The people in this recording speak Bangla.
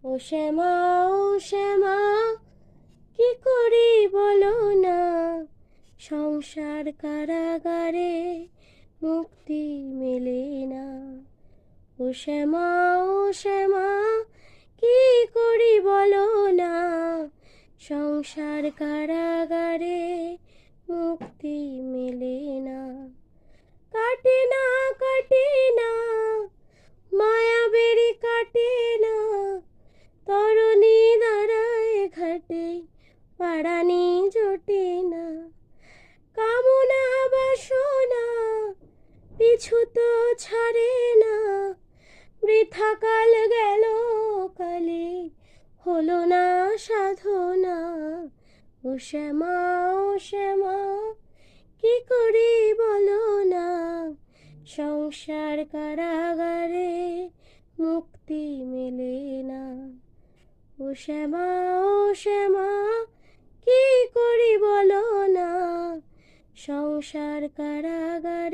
ও শ্যামা, ও শ্যামা, কি করি বলো না, সংসার কারাগারে মুক্তি মেলে না। ও শ্যামা, ও শ্যামা, কি করি বলো না, সংসার কারাগারে মুক্তি মেলে না। কাটে না, কাটে না, মায়াবেরি কাটে না, তরুণী দাঁড়ায় ঘাটে, পাড়ানি জোটে না। কামনা বাসনা পিছু তো ছাড়ে না, বৃথা কাল গেল কালে, হলো না সাধনা। ও শ্যামা, ও শ্যামা, কি করি বলো না, সংসার কারাগারে মুক্তি মেলে না। ও শ্যামা, ও শ্যামা, কি করি বলো না, সংসার কারাগারে